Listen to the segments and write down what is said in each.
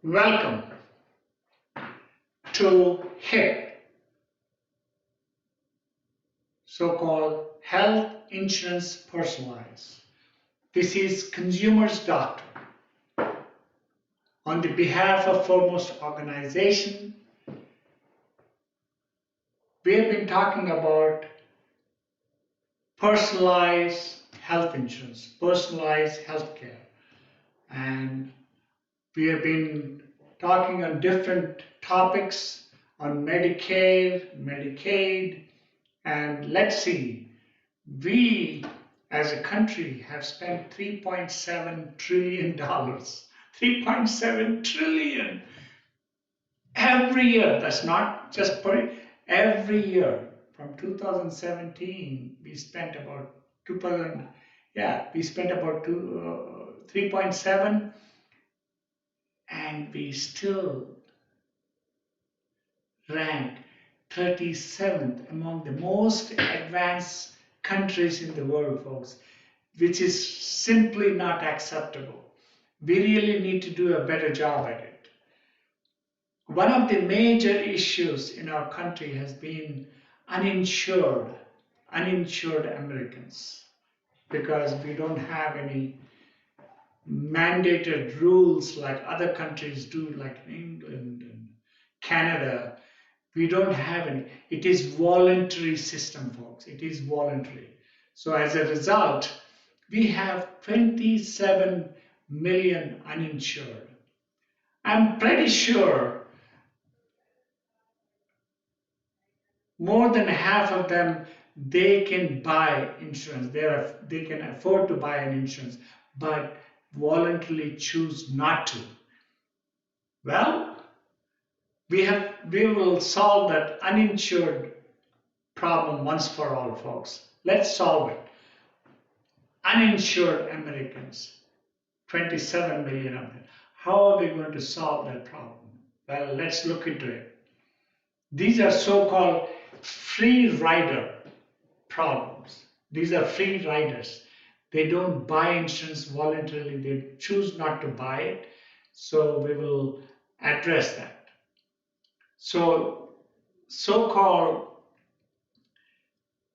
Welcome to HIP, so-called Health Insurance Personalized. This is Consumer's Doctor. On the behalf of Foremost Organization, we have been talking about personalized health insurance, personalized healthcare, and we have been talking on different topics on Medicare, Medicaid, and let's see, we as a country have spent $3.7 trillion. $3.7 trillion every year. That's not just every year. From 2017, we spent about 2000, we spent about 3.7, and we still rank 37th among the most advanced countries in the world, folks, which is simply not acceptable. We really need to do a better job at it. One of the major issues in our country has been uninsured Americans, because we don't have any mandated rules like other countries do, like England and Canada. We don't have any. It is voluntary system, folks. It is voluntary. So as a result, we have 27 million uninsured. I'm pretty sure more than half of them, they can buy insurance. They can afford to buy an insurance, but voluntarily choose not to. Well, we will solve that uninsured problem once for all, folks. Let's solve it. Uninsured Americans, 27 million of them. How are we going to solve that problem? Well, let's look into it. These are so-called free rider problems. These are free riders. They don't buy insurance voluntarily. They choose not to buy it. So we will address that. So-called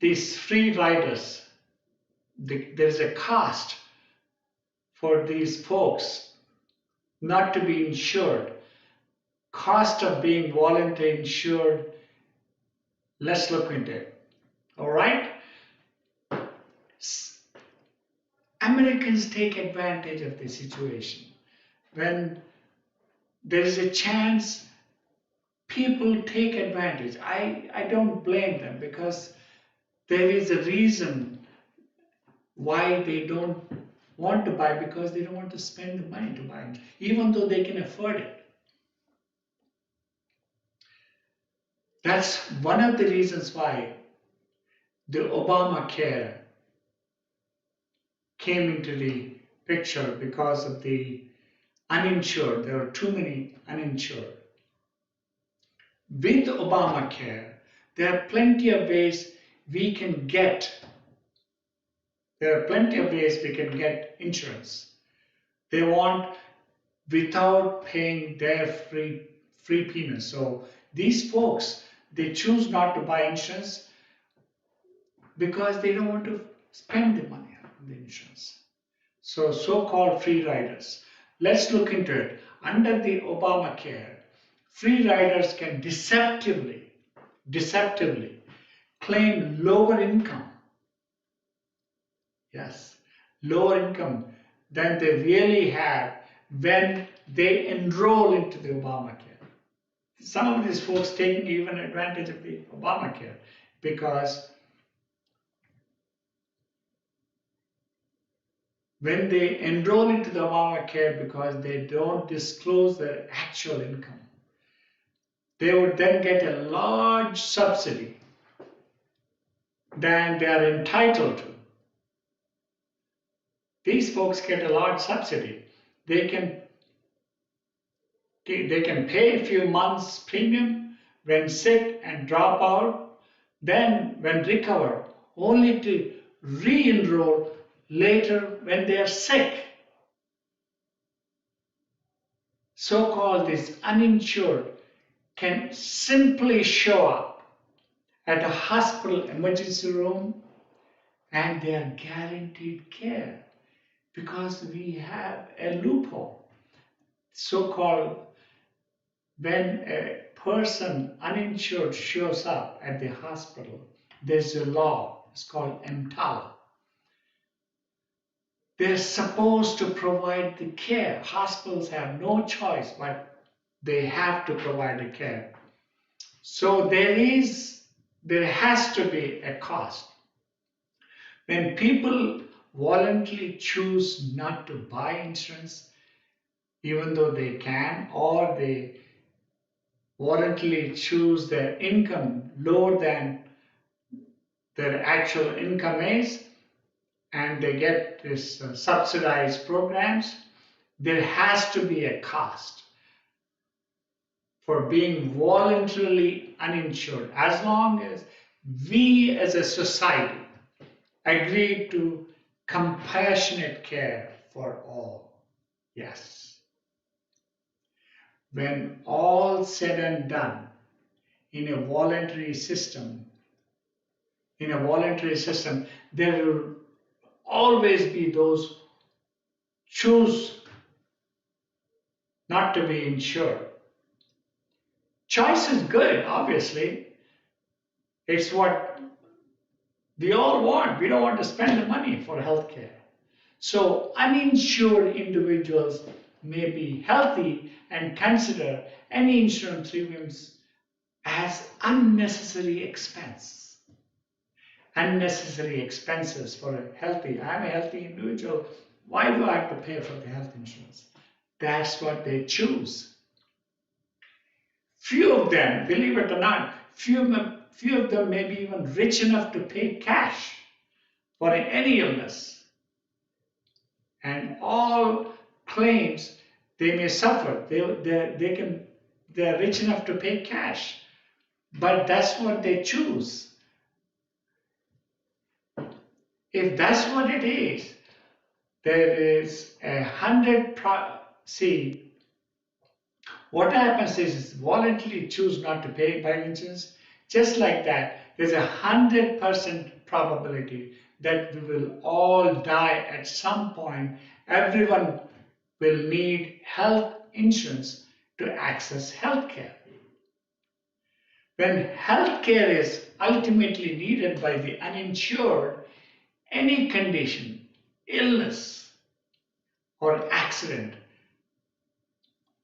these free riders, there's a cost for these folks not to be insured. Cost of being voluntarily insured, let's look into it. All right? Americans take advantage of the situation. When there is a chance, people take advantage. I don't blame them, because there is a reason why they don't want to buy, because they don't want to spend the money to buy it, even though they can afford it. That's one of the reasons why the Obamacare came into the picture, because of the uninsured. There are too many uninsured. With Obamacare, there are plenty of ways we can get insurance. They want without paying their free payments. So these folks, they choose not to buy insurance because they don't want to spend the money on the insurance. So-called free riders. Let's look into it. Under the Obamacare, free riders can deceptively claim lower income. Yes, lower income than they really have when they enroll into the Obamacare. Some of these folks taking even advantage of the Obamacare, because when they enroll into the Obamacare, because they don't disclose their actual income, they would then get a large subsidy than they are entitled to. These folks get a large subsidy. They can pay a few months premium when sick and drop out, then when recover, only to re-enroll later when they are sick. so-called this uninsured can simply show up at a hospital emergency room and they are guaranteed care because we have a loophole. So-called when a person uninsured shows up at the hospital, there's a law, it's called EMTALA. They're supposed to provide the care. Hospitals have no choice, but they have to provide the care. So there has to be a cost. When people voluntarily choose not to buy insurance, even though they can, or they voluntarily choose their income lower than their actual income is, and they get this subsidized programs, there has to be a cost for being voluntarily uninsured. As long as we as a society agree to compassionate care for all. Yes. When all said and done in a voluntary system, there will always be those choose not to be insured. Choice is good, obviously. It's what we all want. We don't want to spend the money for healthcare. So uninsured individuals may be healthy and consider any insurance premiums as unnecessary expense. Unnecessary expenses for a healthy. I'm a healthy individual. Why do I have to pay for the health insurance? That's what they choose. Few of them, believe it or not, few of them may be even rich enough to pay cash for any illness. And all claims they may suffer. They're rich enough to pay cash. But that's what they choose. If that's what it is, there is 100. See, what happens is voluntarily choose not to pay by insurance. Just like that, there's 100% probability that we will all die at some point. Everyone will need health insurance to access healthcare. When healthcare is ultimately needed by the uninsured, any condition, illness, or accident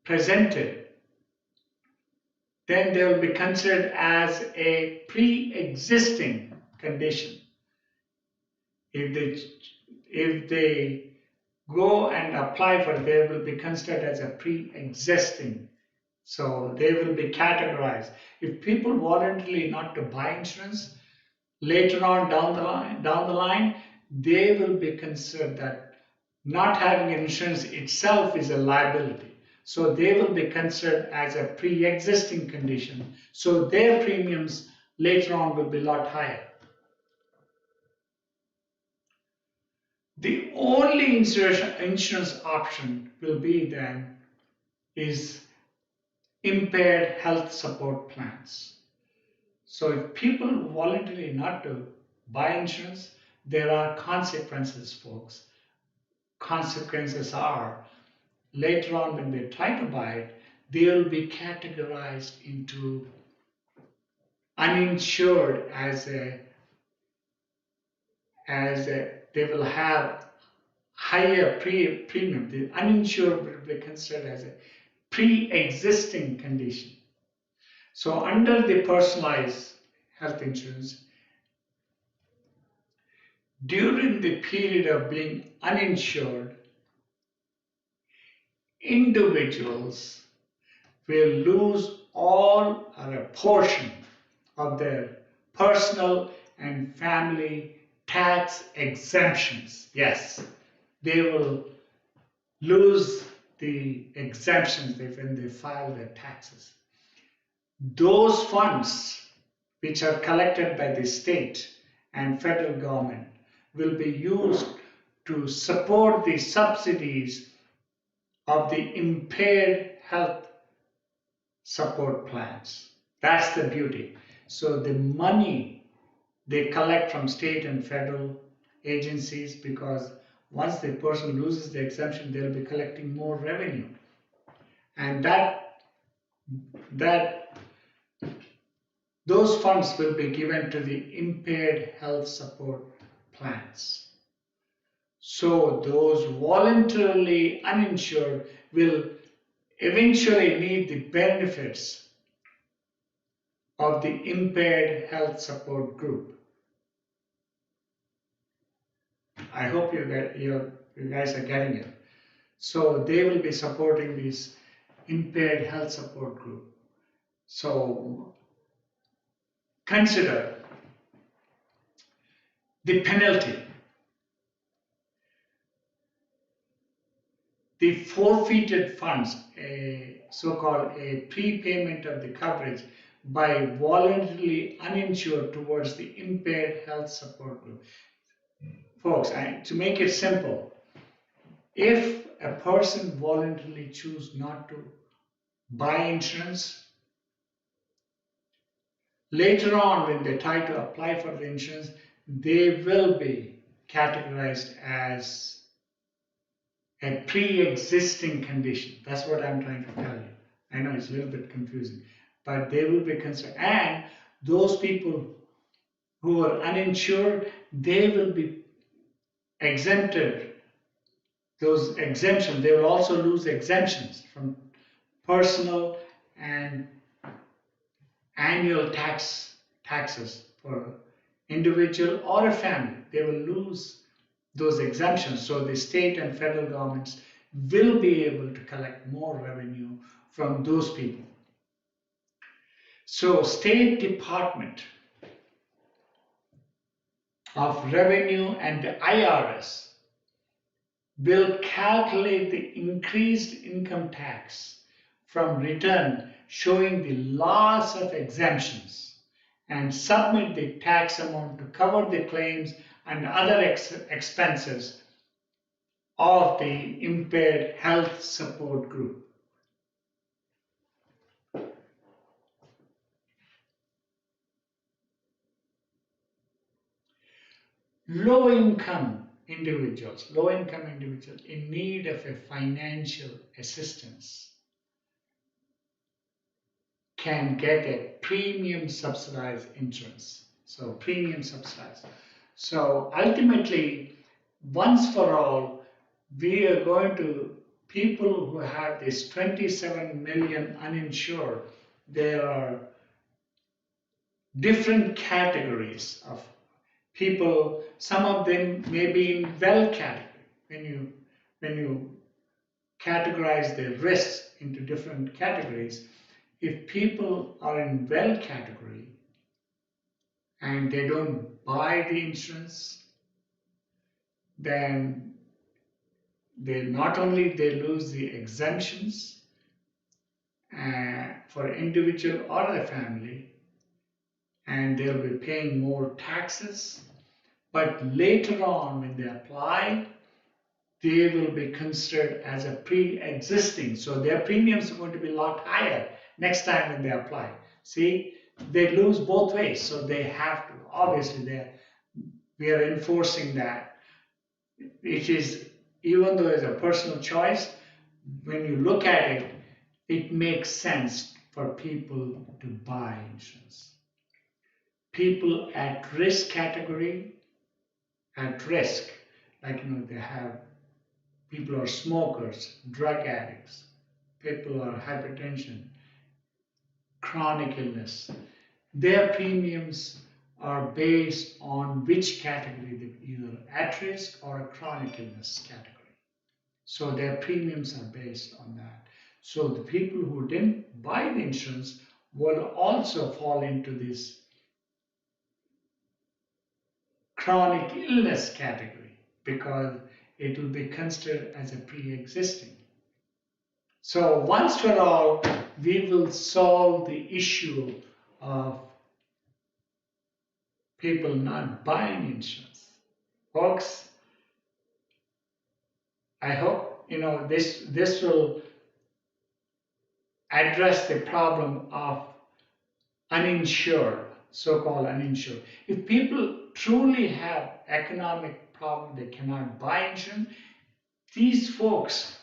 presented, then they will be considered as a pre-existing condition. If they go and apply for it, they will be considered as a pre-existing. So they will be categorized. If people voluntarily not to buy insurance, later on down the line, they will be considered that not having insurance itself is a liability. So they will be considered as a pre-existing condition. So their premiums later on will be a lot higher. The only insurance option will be then is impaired health support plans. So if people voluntarily not to buy insurance, there are consequences, folks. Consequences are later on when they try to buy it, they will be categorized into uninsured as they will have higher premium. The uninsured will be considered as a pre-existing condition. So under the personalized health insurance, during the period of being uninsured, individuals will lose all or a portion of their personal and family tax exemptions. Yes, they will lose the exemptions when they file their taxes. Those funds which are collected by the state and federal government will be used to support the subsidies of the impaired health support plans. That's the beauty. So the money they collect from state and federal agencies, because once the person loses the exemption, they'll be collecting more revenue. And that those funds will be given to the impaired health support plans. So those voluntarily uninsured will eventually need the benefits of the impaired health support group. I hope you guys are getting it. So they will be supporting this impaired health support group. So consider the penalty, the forfeited funds, a so-called a prepayment of the coverage by voluntarily uninsured towards the impaired health support group. Folks, to make it simple, if a person voluntarily chooses not to buy insurance, later on when they try to apply for the insurance, they will be categorized as a pre-existing condition. That's what I'm trying to tell you. I know it's a little bit confusing, but they will be considered. And those people who are uninsured, they will be exempted. Those exemptions, they will also lose exemptions from personal and annual taxes for individual or a family. They will lose those exemptions. So the state and federal governments will be able to collect more revenue from those people. So State Department of Revenue and the IRS will calculate the increased income tax from return showing the loss of exemptions and submit the tax amount to cover the claims and other expenses of the impaired health support group. Low-income individuals in need of a financial assistance can get a premium subsidized insurance. So premium subsidized. So ultimately, once for all, we are going to, people who have this 27 million uninsured, there are different categories of people. Some of them may be in well category. When you categorize the risks into different categories, if people are in well category and they don't buy the insurance, then they not only they lose the exemptions for individual or the family, and they'll be paying more taxes, but later on when they apply, they will be considered as a pre-existing. So their premiums are going to be a lot higher next time when they apply. See, they lose both ways. So they have to, obviously, we are enforcing that. It is, even though it's a personal choice, when you look at it, it makes sense for people to buy insurance. People at risk category, at risk, like they have, people are smokers, drug addicts, people are hypertension, chronic illness. Their premiums are based on which category, either at risk or a chronic illness category. So their premiums are based on that. So the people who didn't buy the insurance will also fall into this chronic illness category because it will be considered as a pre-existing. So once for all, we will solve the issue of people not buying insurance. Folks, I hope this will address the problem of uninsured, so-called uninsured. If people truly have economic problem, they cannot buy insurance, these folks,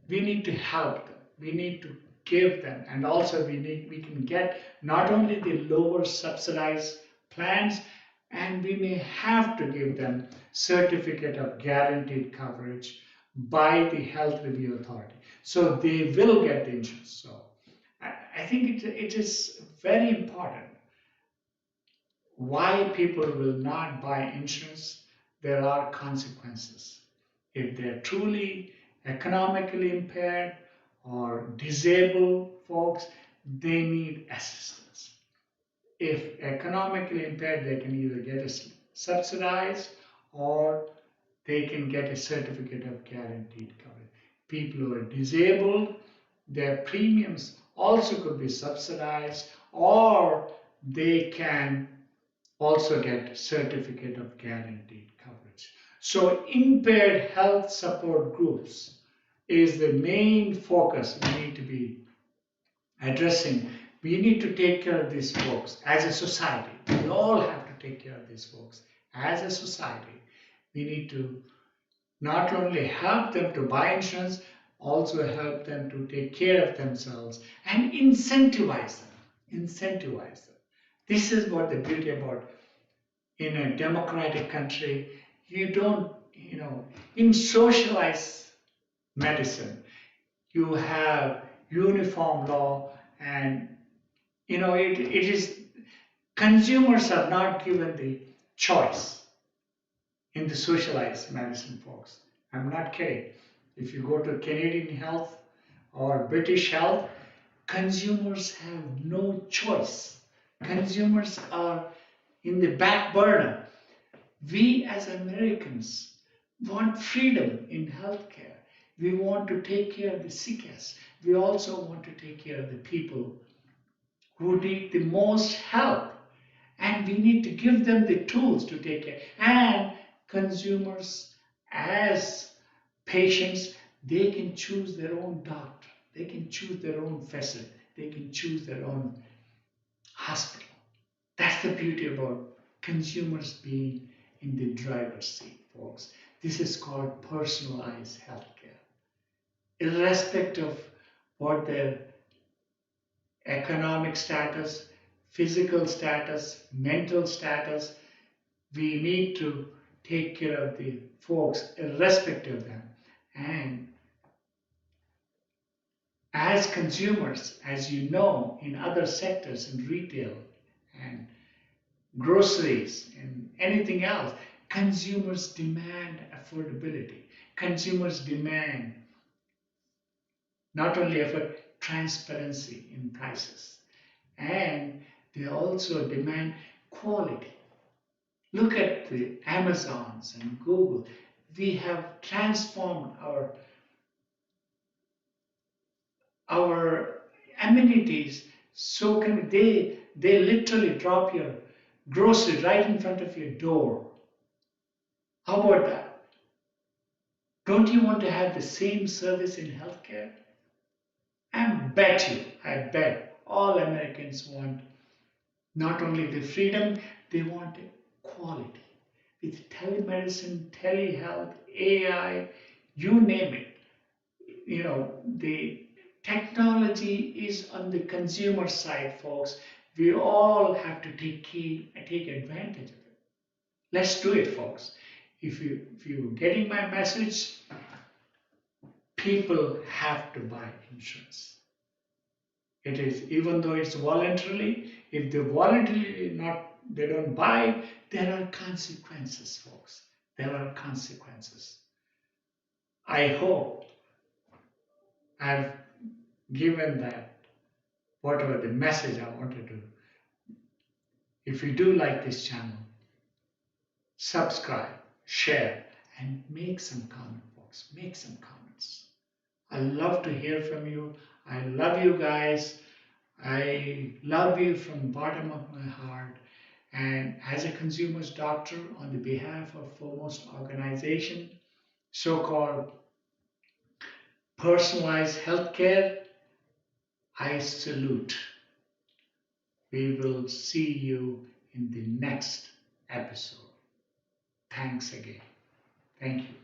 we need to help them. We need to give them, and also we can get not only the lower subsidized plans, and we may have to give them certificate of guaranteed coverage by the health review authority, so they will get the insurance. So I think it is very important why people will not buy insurance. There are consequences. If they're truly economically impaired or disabled folks, they need assistance. If economically impaired, they can either get a subsidized or they can get a certificate of guaranteed coverage. People who are disabled, their premiums also could be subsidized, or they can also get certificate of guaranteed coverage. So impaired health support groups is the main focus we need to be addressing. We need to take care of these folks as a society. We all have to take care of these folks as a society. We need to not only help them to buy insurance, also help them to take care of themselves and incentivize them. Incentivize them. This is what the beauty about in a democratic country. You don't, in socialized medicine, you have uniform law, and it is consumers are not given the choice in the socialized medicine, folks. I'm not kidding. If you go to Canadian health or British health, consumers have no choice. Consumers are in the back burner. We as Americans want freedom in healthcare. We want to take care of the sickest. We also want to take care of the people who need the most help. And we need to give them the tools to take care. And consumers, as patients, they can choose their own doctor. They can choose their own facility. They can choose their own hospital. That's the beauty about consumers being in the driver's seat, folks. This is called personalized healthcare. Irrespective of what their economic status, physical status, mental status, we need to take care of the folks irrespective of them. And as consumers, as you know, in other sectors, in retail and groceries and anything else, consumers demand affordability. Consumers demand not only effort, transparency in prices, and they also demand quality. Look at the Amazons and Google. We have transformed our amenities. So can they literally drop your grocery right in front of your door. How about that? Don't you want to have the same service in healthcare? I bet all Americans want not only the freedom, they want quality. With telemedicine, telehealth, AI, you name it. The technology is on the consumer side, folks. We all have to take advantage of it. Let's do it, folks. If you're getting my message, people have to buy insurance. It is, even though it's voluntarily, if they voluntarily they don't buy, there are consequences, folks. There are consequences. I hope I've given that whatever the message I wanted to. If you do like this channel, subscribe, share, and make some comment, folks. Make some comments. I love to hear from you. I love you guys. I love you from the bottom of my heart. And as a consumer's doctor, on the behalf of foremost organization, so-called personalized healthcare, I salute. We will see you in the next episode. Thanks again. Thank you.